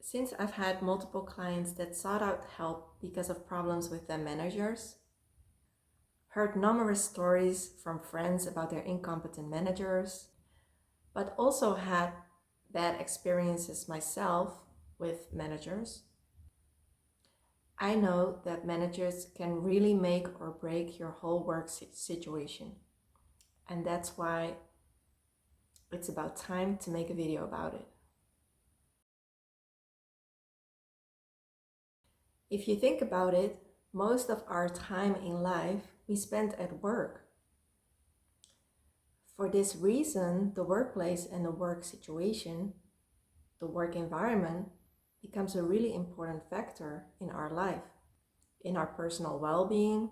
Since I've had multiple clients that sought out help because of problems with their managers, heard numerous stories from friends about their incompetent managers, but also had bad experiences myself with managers, I know that managers can really make or break your whole work situation. And that's why it's about time to make a video about it. If you think about it, most of our time in life we spend at work. For this reason, the workplace and the work situation, the work environment, becomes a really important factor in our life, in our personal well-being,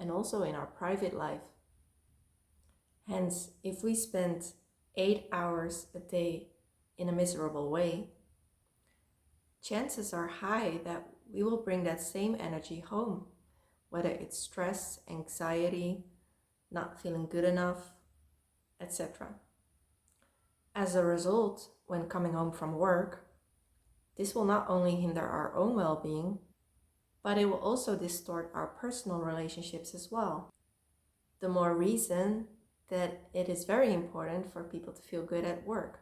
and also in our private life. Hence, if we spend 8 hours a day in a miserable way, chances are high that we will bring that same energy home, whether it's stress, anxiety, not feeling good enough, etc. As a result, when coming home from work, this will not only hinder our own well-being, but it will also distort our personal relationships as well. The more reason that it is very important for people to feel good at work.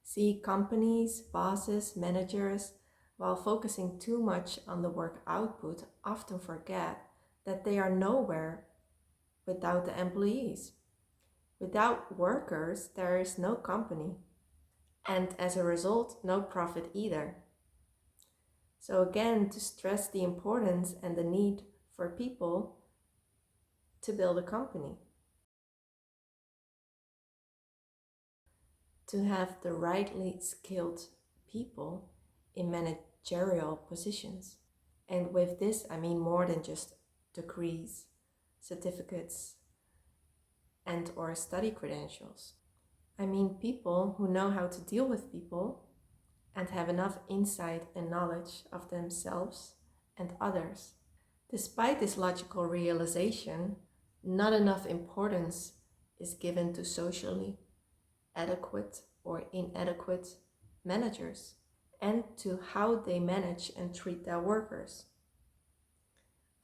See, companies, bosses, managers, while focusing too much on the work output, often forget that they are nowhere without the employees. Without workers, there is no company, and as a result, no profit either. So again, to stress the importance and the need for people to build a company, to have the rightly skilled people in managerial positions. And with this, I mean more than just degrees, certificates, and or study credentials. I mean people who know how to deal with people and have enough insight and knowledge of themselves and others. Despite this logical realization, not enough importance is given to socially adequate or inadequate managers and to how they manage and treat their workers.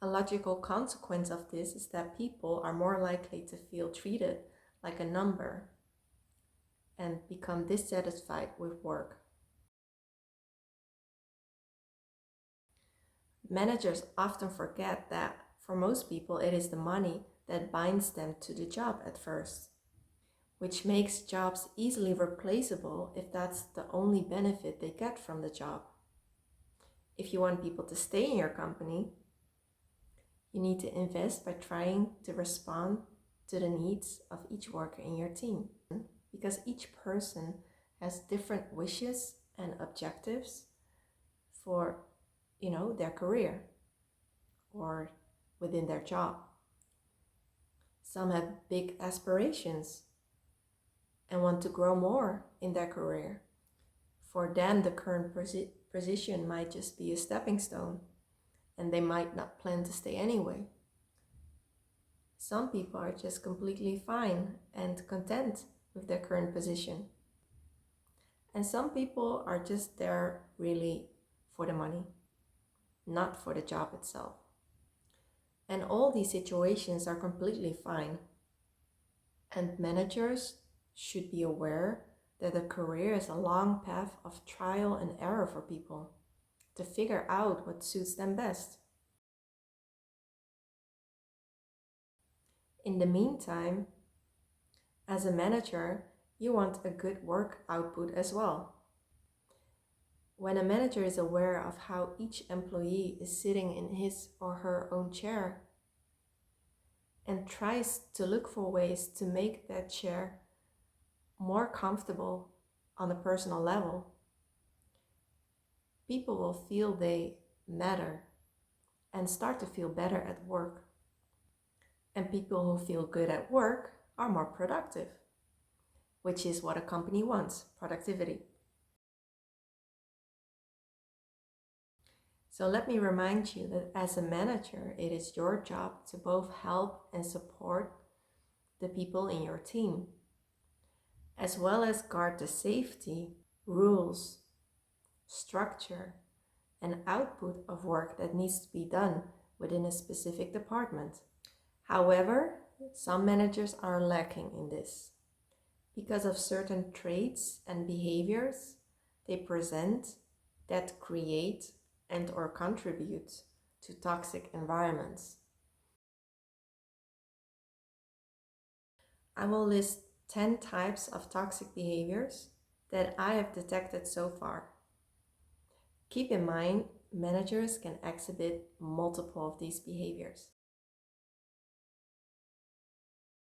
A logical consequence of this is that people are more likely to feel treated like a number and become dissatisfied with work. Managers often forget that for most people it is the money that binds them to the job at first, which makes jobs easily replaceable if that's the only benefit they get from the job. If you want people to stay in your company, you need to invest by trying to respond to the needs of each worker in your team, because each person has different wishes and objectives for, their career or within their job. Some have big aspirations and want to grow more in their career. For them, the current position might just be a stepping stone, and they might not plan to stay anyway. Some people are just completely fine and content with their current position. And some people are just there really for the money, not for the job itself. And all these situations are completely fine. And managers should be aware that a career is a long path of trial and error for people to figure out what suits them best. In the meantime, as a manager, you want a good work output as well. When a manager is aware of how each employee is sitting in his or her own chair and tries to look for ways to make that chair more comfortable on a personal level, people will feel they matter and start to feel better at work. And people who feel good at work are more productive, which is what a company wants, productivity. So let me remind you that as a manager, it is your job to both help and support the people in your team. as well as guard the safety, rules, structure, and output of work that needs to be done within a specific department. However, some managers are lacking in this. Because of certain traits and behaviors they present that create and/or contribute to toxic environments. I will list 10 types of toxic behaviors that I have detected so far. Keep in mind, managers can exhibit multiple of these behaviors.